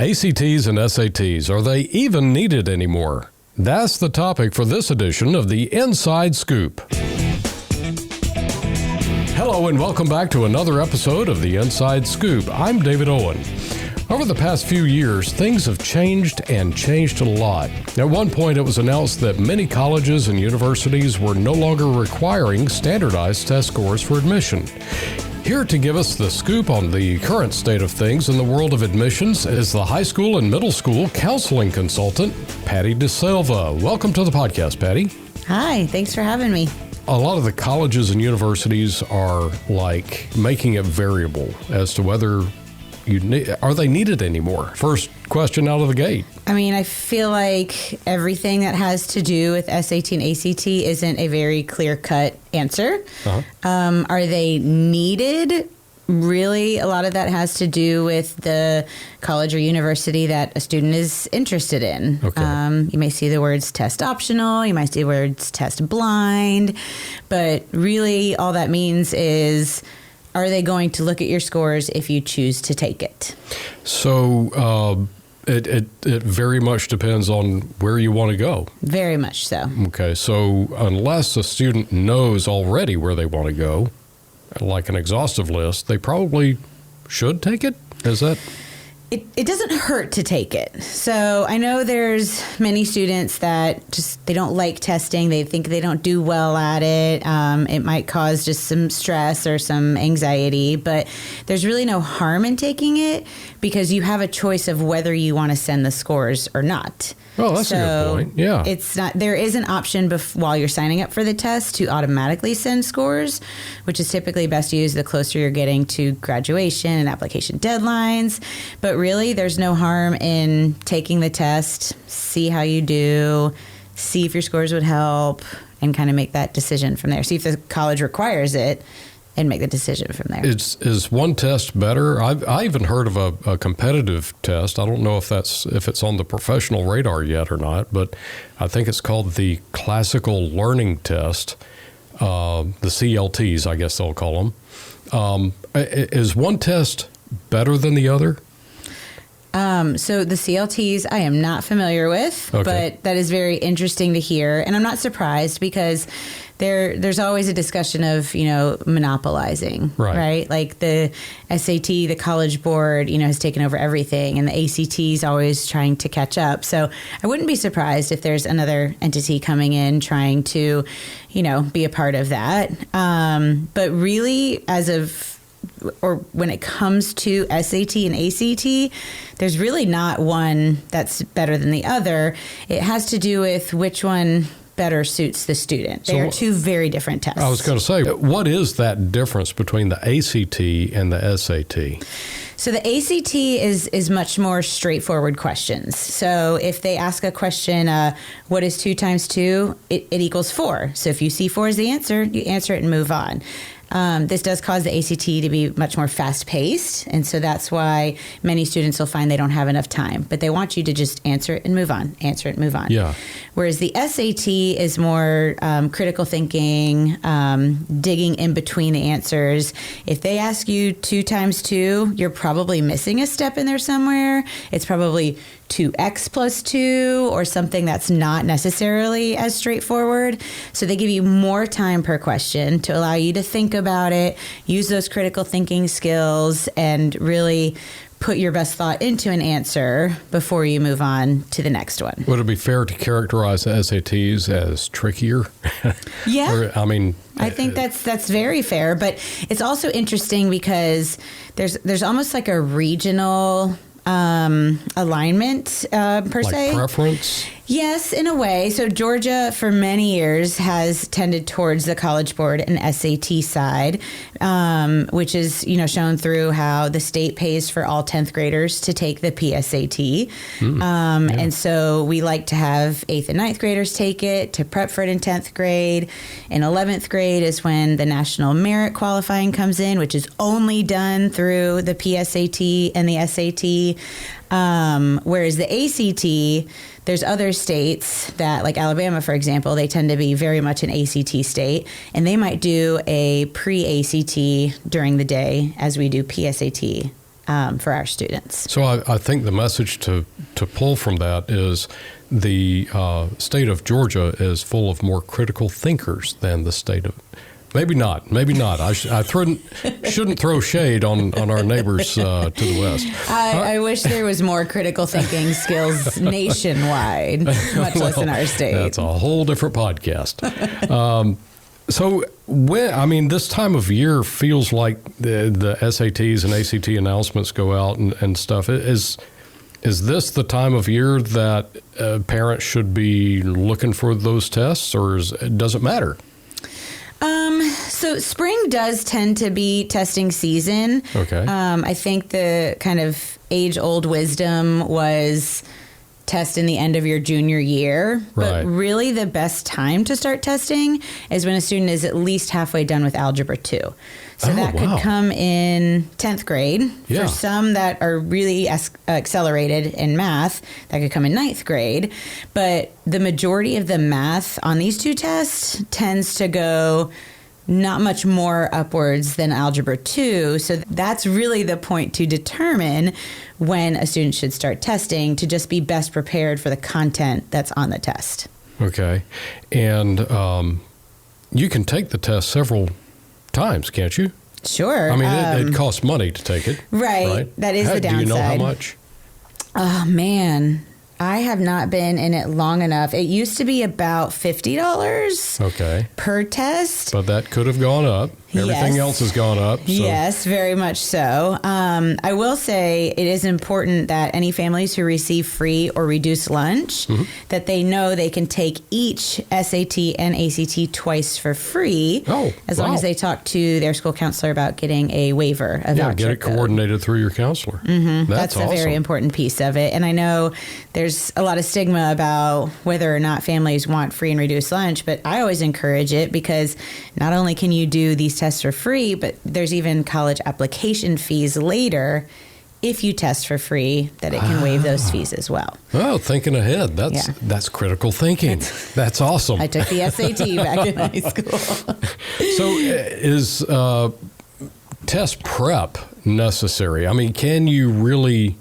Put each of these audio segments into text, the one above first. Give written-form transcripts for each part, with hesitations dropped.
ACTs and SATs, are they even needed anymore? That's the topic for this edition of the Inside Scoop. Hello and welcome back to another episode of the Inside Scoop. I'm David Owen. Over the past few years, things have changed and changed a lot. At one point, it was announced that many colleges and universities were no longer requiring standardized test scores for admission. Here to give us the scoop on the current state of things in the world of admissions is the high school and middle school counseling consultant, Patty DaSilva. Welcome to the podcast, Patty. Hi, thanks for having me. A lot of the colleges and universities are making it variable as to whether are they needed anymore? First question out of the gate. I mean, I feel like everything that has to do with SAT and ACT isn't a very clear-cut answer. Are they needed? Really, a lot of that has to do with the college or university that a student is interested in. Okay. You may see the words test optional, you might see the words test blind, but really all that means is, are they going to look at your scores if you choose to take it? So it very much depends on where you want to go. Very much so. Okay, so unless a student knows already where they want to go, like an exhaustive list, they probably should take it? Is that... It doesn't hurt to take it. So I know there's many students that they don't like testing. They think they don't do well at it. It might cause just some stress or some anxiety, but there's really no harm in taking it because you have a choice of whether you want to send the scores or not. Oh, that's a good point. Yeah. It's not, there is an option while you're signing up for the test to automatically send scores, which is typically best used the closer you're getting to graduation and application deadlines. But really, there's no harm in taking the test, see how you do, see if your scores would help, and kind of make that decision from there. See if the college requires it, and make the decision from there. Is one test better? I even heard of a competitive test. I don't know if it's on the professional radar yet or not, but I think it's called the Classical Learning Test, the CLTs, I guess they'll call them. Is one test better than the other? So the CLTs I am not familiar with, but that is very interesting to hear. And I'm not surprised because there's always a discussion of, monopolizing, right? Like the SAT, the College Board, has taken over everything, and the ACT is always trying to catch up. So I wouldn't be surprised if there's another entity coming in trying to, be a part of that. But really, when it comes to SAT and ACT, there's really not one that's better than the other. It has to do with which one better suits the student. They are two very different tests. I was going to say, what is that difference between the ACT and the SAT? So the ACT is much more straightforward questions. So if they ask a question, what is 2 times 2? It equals 4. So if you see 4 as the answer, you answer it and move on. This does cause the ACT to be much more fast-paced, and so that's why many students will find they don't have enough time. But they want you to just answer it and move on, answer it and move on. Yeah. Whereas the SAT is more critical thinking, digging in between the answers. If they ask you 2 times 2, you're probably missing a step in there somewhere. It's probably 2x plus 2 or something that's not necessarily as straightforward. So they give you more time per question to allow you to think about it, use those critical thinking skills, and really put your best thought into an answer before you move on to the next one. Would it be fair to characterize the SATs as trickier? Yeah. I think that's very fair, but it's also interesting because there's almost like a regional alignment per se. Preference? Yes, in a way. So Georgia, for many years, has tended towards the College Board and SAT side, which is, shown through how the state pays for all 10th graders to take the PSAT. And so we like to have 8th and 9th graders take it to prep for it in 10th grade. In 11th grade is when the national merit qualifying comes in, which is only done through the PSAT and the SAT. Whereas the ACT, there's other states that, like Alabama, for example, they tend to be very much an ACT state, and they might do a pre-ACT during the day as we do PSAT for our students. So I think the message to pull from that is the state of Georgia is full of more critical thinkers than the state of... Maybe not. I shouldn't throw shade on our neighbors to the west. I wish there was more critical thinking skills nationwide, much less in our state. That's a whole different podcast. So this time of year feels like the SATs and ACT announcements go out and stuff. Is this the time of year that parents should be looking for those tests, or does it matter? So spring does tend to be testing season. Okay. I think the kind of age-old wisdom was test in the end of your junior year. Right. But really the best time to start testing is when a student is at least halfway done with Algebra 2. So that could come in 10th grade. Yeah. For some that are really accelerated in math, that could come in 9th grade. But the majority of the math on these two tests tends to go not much more upwards than Algebra 2. So that's really the point to determine when a student should start testing, to just be best prepared for the content that's on the test. Okay. And you can take the test several times, can't you? Sure. I mean, it costs money to take it. Right. That is the downside. Do you know how much? Oh, man. I have not been in it long enough. It used to be about $50 per test. But that could have gone up. Everything else has gone up. So. Yes, very much so. I will say it is important that any families who receive free or reduced lunch, that they know they can take each SAT and ACT twice for free, as long as they talk to their school counselor about getting a waiver of voucher get it coordinated through your counselor. That's a very important piece of it. And I know there's a lot of stigma about whether or not families want free and reduced lunch, but I always encourage it, because not only can you do these tests for free, but there's even college application fees later if you test for free, that it can waive those fees as well. Oh, thinking ahead. That's critical thinking. That's awesome. I took the SAT back in high school. So is test prep necessary? I mean, can you really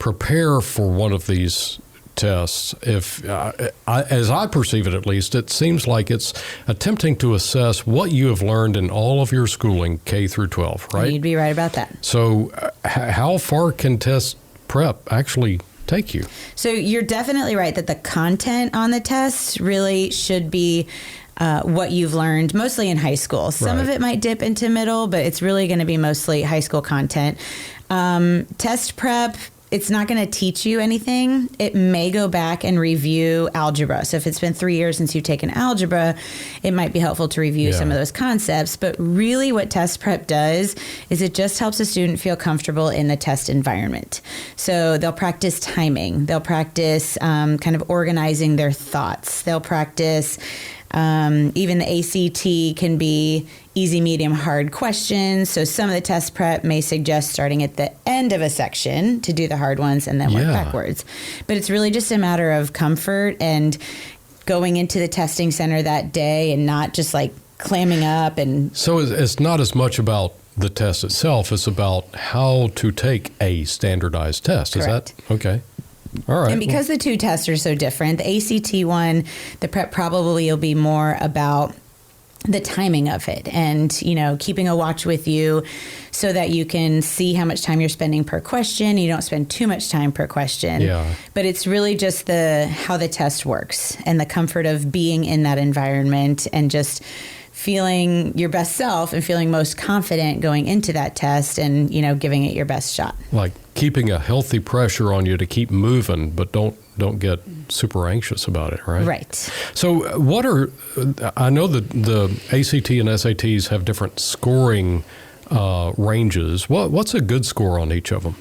prepare for one of these tests? If, as I perceive it at least, it seems like it's attempting to assess what you have learned in all of your schooling, K through 12, right? You'd be right about that. So how far can test prep actually take you? So you're definitely right that the content on the test really should be what you've learned mostly in high school. Some of it might dip into middle, but it's really going to be mostly high school content. Test prep, it's not going to teach you anything. It may go back and review algebra. So if it's been 3 years since you've taken algebra, it might be helpful to review some of those concepts. But really what test prep does is it just helps a student feel comfortable in the test environment. So they'll practice timing. They'll practice kind of organizing their thoughts. They'll practice even the ACT can be easy, medium, hard questions. So some of the test prep may suggest starting at the end of a section to do the hard ones and then work backwards. But it's really just a matter of comfort and going into the testing center that day and not just like clamming up. And so it's not as much about the test itself. It's about how to take a standardized test. Correct. Is that okay? All right. And because the two tests are so different, the ACT one, the prep probably will be more about the timing of it and, you know, keeping a watch with you so that you can see how much time you're spending per question. You don't spend too much time per question. Yeah. But it's really just how the test works and the comfort of being in that environment and just feeling your best self and feeling most confident going into that test and, you know, giving it your best shot. Like keeping a healthy pressure on you to keep moving, but don't get super anxious about it, right? Right. So I know that the ACT and SATs have different scoring ranges. What's a good score on each of them?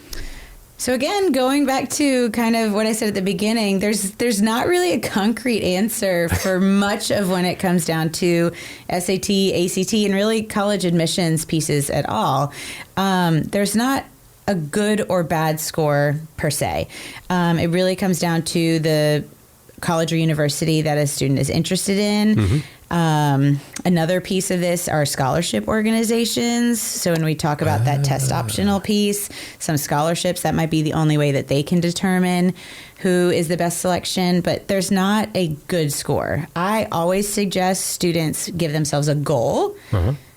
So again, going back to kind of what I said at the beginning, there's not really a concrete answer for much of when it comes down to SAT, ACT, and really college admissions pieces at all. There's not a good or bad score per se. It really comes down to the college or university that a student is interested in. Another piece of this are scholarship organizations. So when we talk about that test optional piece, some scholarships, that might be the only way that they can determine who is the best selection, but there's not a good score. I always suggest students give themselves a goal,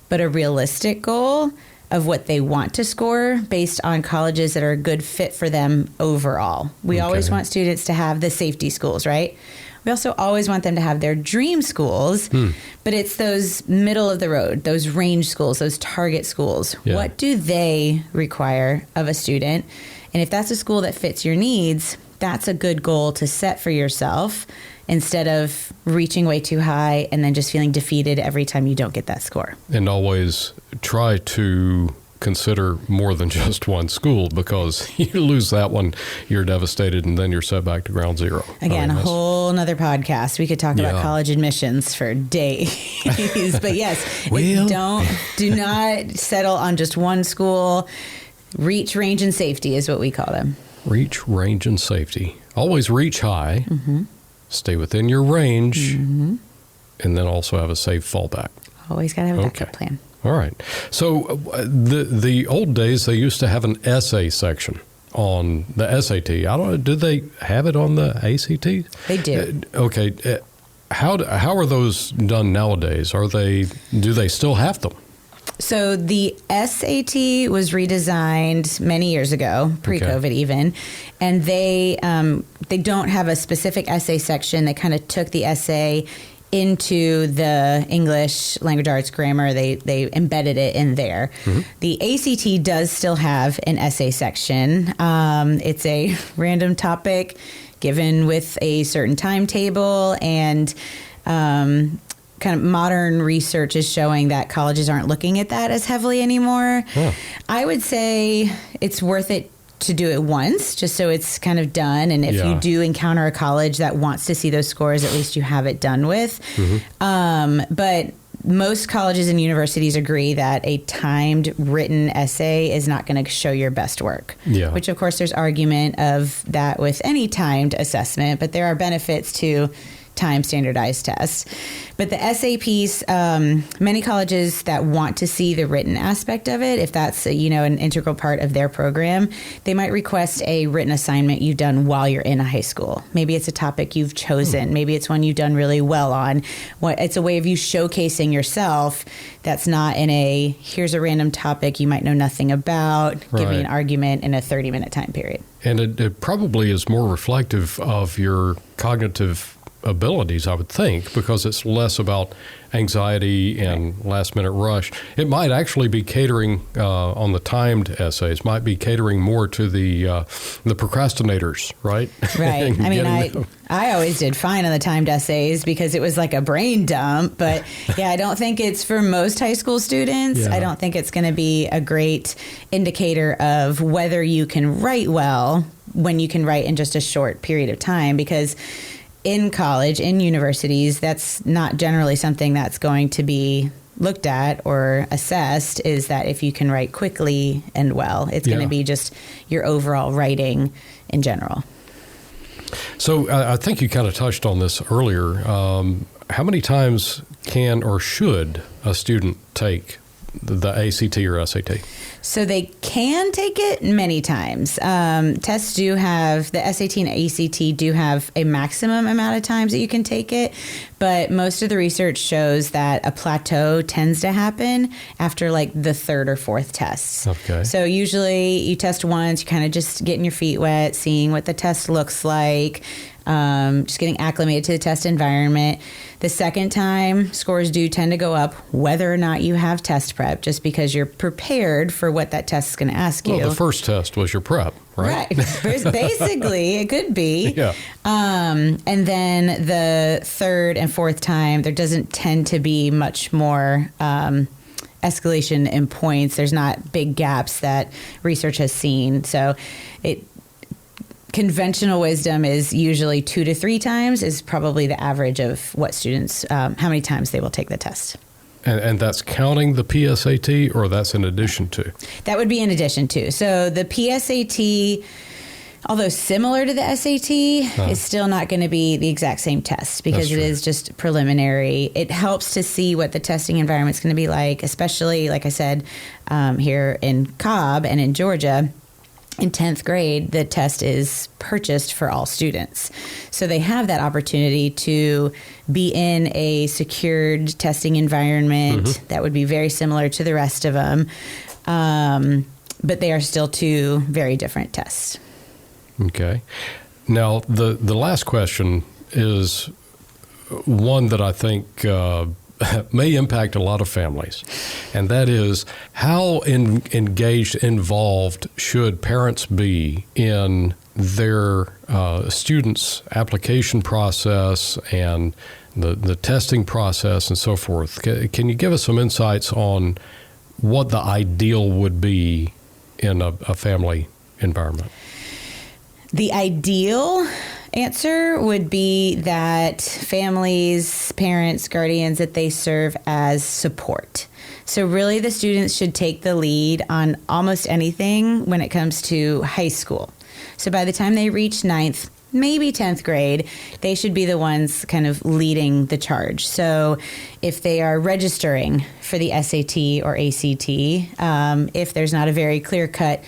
but a realistic goal of what they want to score based on colleges that are a good fit for them overall. We always want students to have the safety schools, right? We also always want them to have their dream schools, but it's those middle of the road, those range schools, those target schools. Yeah. What do they require of a student? And if that's a school that fits your needs, that's a good goal to set for yourself instead of reaching way too high and then just feeling defeated every time you don't get that score. And always try to consider more than just one school, because you lose that one, you're devastated, and then you're set back to ground zero. Again, a whole nother podcast. We could talk about college admissions for days. But yes, do not settle on just one school. Reach, range, and safety is what we call them. Reach, range, and safety. Always reach high. Stay within your range, and then also have a safe fallback. Always got to have a backup plan. All right. So the old days, they used to have an essay section on the SAT. I don't know, do they have it on the ACT? They do. Okay. How are those done nowadays? Do they still have them? So the SAT was redesigned many years ago, pre-COVID even, and they don't have a specific essay section. They kind of took the essay into the English, language arts, grammar. They embedded it in there. The ACT does still have an essay section. It's a random topic given with a certain timetable, and kind of modern research is showing that colleges aren't looking at that as heavily anymore. I would say it's worth it to do it once, just so it's kind of done. And if you do encounter a college that wants to see those scores, at least you have it done with. But most colleges and universities agree that a timed written essay is not going to show your best work. Which, of course, there's argument of that with any timed assessment, but there are benefits to time standardized tests. But the essay piece, many colleges that want to see the written aspect of it, if that's an integral part of their program, they might request a written assignment you've done while you're in a high school. Maybe it's a topic you've chosen. Maybe it's one you've done really well on. It's a way of you showcasing yourself that's not in here's a random topic you might know nothing about, give me an argument in a 30-minute time period. And it probably is more reflective of your cognitive abilities, I would think, because it's less about anxiety and last-minute rush. It might actually be catering on the timed essays, might be catering more to the procrastinators, right? Right. I mean, I always did fine on the timed essays because it was like a brain dump. But I don't think it's for most high school students. I don't think it's going to be a great indicator of whether you can write well when you can write in just a short period of time, because in college, in universities, that's not generally something that's going to be looked at or assessed, is that if you can write quickly and well. It's going to be just your overall writing in general. So I think you kind of touched on this earlier. How many times can or should a student take the ACT or SAT? So they can take it many times. Tests do have, the SAT and ACT do have a maximum amount of times that you can take it, but most of the research shows that a plateau tends to happen after like the third or fourth test. So usually you test once, you kind of just getting your feet wet, seeing what the test looks like, just getting acclimated to the test environment. The second time, scores do tend to go up whether or not you have test prep, just because you're prepared for what that test is going to ask you. Well, the first test was your prep, right? Basically, it could be. And then the third and fourth time, there doesn't tend to be much more escalation in points. There's not big gaps that research has seen. So conventional wisdom is usually 2 to 3 times is probably the average of what students, how many times they will take the test. And that's counting the PSAT, or that's in addition to? That would be in addition to. So the PSAT although similar to the SAT, is still not going to be the exact same test because it is just preliminary. It helps to see what the testing environment's going to be like, especially, like I said, here in Cobb and in Georgia. In 10th grade, the test is purchased for all students. So they have that opportunity to be in a secured testing environment that would be very similar to the rest of them. But they are still two very different tests. Okay. Now, the last question is one that I think may impact a lot of families, and that is how engaged, involved should parents be in their students' application process and the testing process and so forth. Can you give us some insights on what the ideal would be in a family environment? The ideal answer would be that families, parents, guardians, that they serve as support. So really the students should take the lead on almost anything when it comes to high school. So by the time they reach 9th, maybe 10th grade, they should be the ones kind of leading the charge. So if they are registering for the SAT or ACT, if there's not a very clear-cut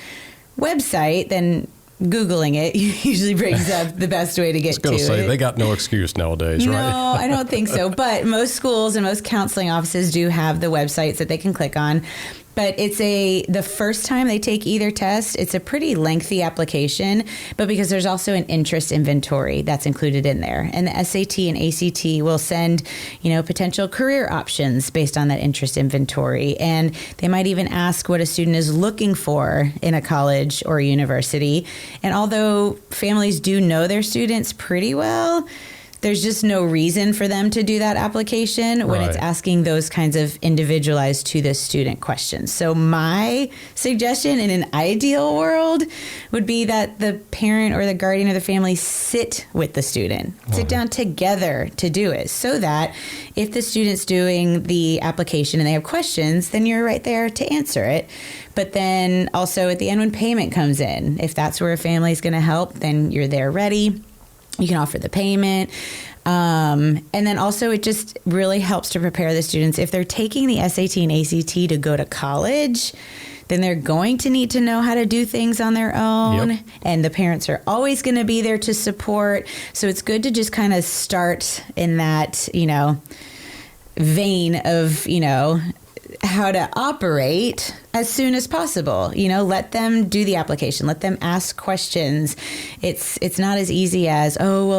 website, then Googling it usually brings up the best way to get to it. They got no excuse nowadays, right? No, I don't think so. But most schools and most counseling offices do have the websites that they can click on. But it's the first time they take either test, it's a pretty lengthy application, but because there's also an interest inventory that's included in there. And the SAT and ACT will send, potential career options based on that interest inventory. And they might even ask what a student is looking for in a college or a university. And although families do know their students pretty well, there's just no reason for them to do that application when it's asking those kinds of individualized to the student questions. So my suggestion in an ideal world would be that the parent or the guardian or the family sit with the student, sit down together to do it, so that if the student's doing the application and they have questions, then you're right there to answer it. But then also at the end when payment comes in, if that's where a family is going to help, then you're there ready. You can offer the payment. And then also it just really helps to prepare the students. If they're taking the SAT and ACT to go to college, then they're going to need to know how to do things on their own. Yep. And the parents are always going to be there to support. So it's good to just kind of start in that, vein of, how to operate as soon as possible. Let them do the application. Let them ask questions. It's not as easy as,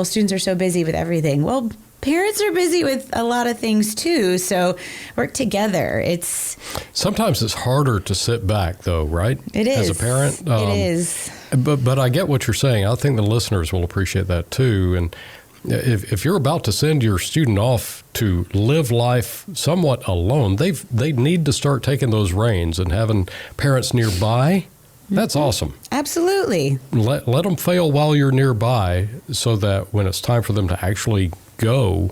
students are so busy with everything. Well, parents are busy with a lot of things too. So work together. Sometimes it's harder to sit back though, right? It is. As a parent. It is. But I get what you're saying. I think the listeners will appreciate that too. And if you're about to send your student off to live life somewhat alone, they need to start taking those reins and having parents nearby. That's awesome. Absolutely. Let them fail while you're nearby so that when it's time for them to actually go,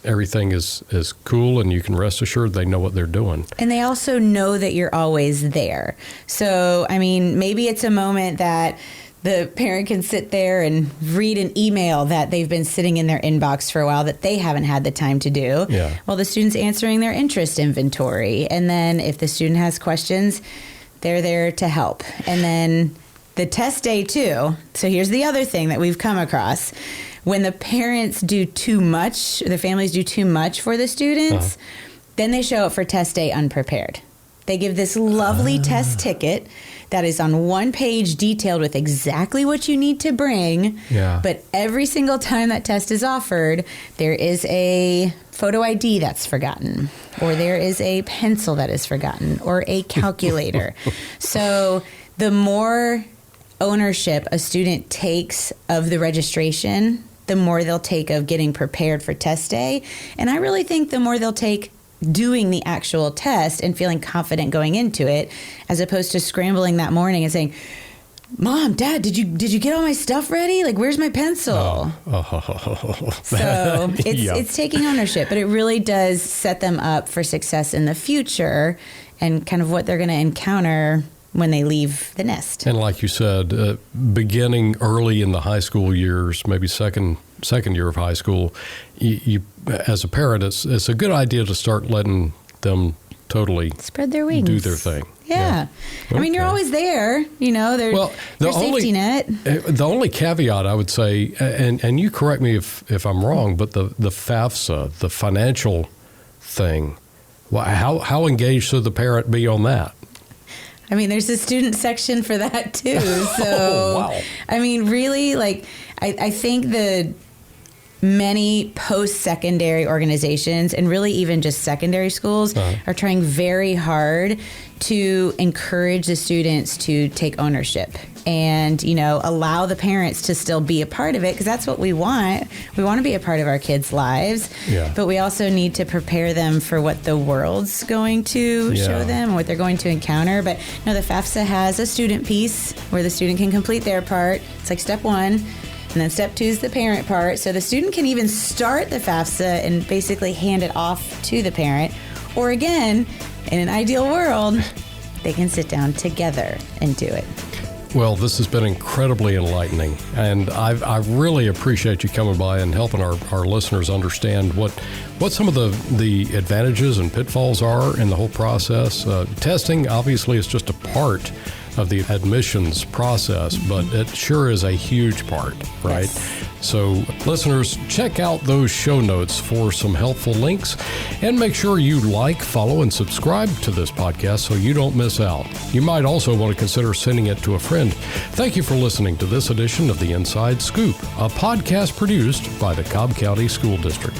everything is cool and you can rest assured they know what they're doing. And they also know that you're always there. So, maybe it's a moment that the parent can sit there and read an email that they've been sitting in their inbox for a while that they haven't had the time to do. Yeah. While the student's answering their interest inventory. And then if the student has questions, they're there to help. And then the test day too. So here's the other thing that we've come across. When the parents do too much, the families do too much for the students, then they show up for test day unprepared. They give this lovely test ticket that is on one page detailed with exactly what you need to bring. Yeah. But every single time that test is offered, there is a photo ID that's forgotten, or there is a pencil that is forgotten, or a calculator. So the more ownership a student takes of the registration, the more they'll take of getting prepared for test day. And I really think the more they'll take doing the actual test and feeling confident going into it, as opposed to scrambling that morning and saying, Mom, Dad, did you get all my stuff ready? Like, where's my pencil? So it's taking ownership, but it really does set them up for success in the future and kind of what they're going to encounter when they leave the nest. And like you said, beginning early in the high school years, maybe second year of high school, you as a parent, it's a good idea to start letting them totally spread their wings, do their thing. Yeah. Okay. I mean, you're always there, there's safety net. The only caveat I would say, and you correct me if I'm wrong, but the FAFSA, the financial thing, how engaged should the parent be on that? I mean, there's a student section for that too. So, wow. I mean, really, I think the many post-secondary organizations and really even just secondary schools are trying very hard to encourage the students to take ownership and, allow the parents to still be a part of it, because that's what we want. We want to be a part of our kids' lives, but we also need to prepare them for what the world's going to show them and what they're going to encounter. But no, the FAFSA has a student piece where the student can complete their part. It's like step 1. And then step 2 is the parent part. So the student can even start the FAFSA and basically hand it off to the parent. Or again, in an ideal world, they can sit down together and do it. Well, this has been incredibly enlightening, and I really appreciate you coming by and helping our listeners understand what some of the advantages and pitfalls are in the whole process. Testing, obviously, is just a part of the admissions process, but it sure is a huge part, right? Yes. So listeners, check out those show notes for some helpful links, and make sure you like, follow, and subscribe to this podcast so you don't miss out. You might also want to consider sending it to a friend. Thank you for listening to this edition of The Inside Scoop, a podcast produced by the Cobb County School District.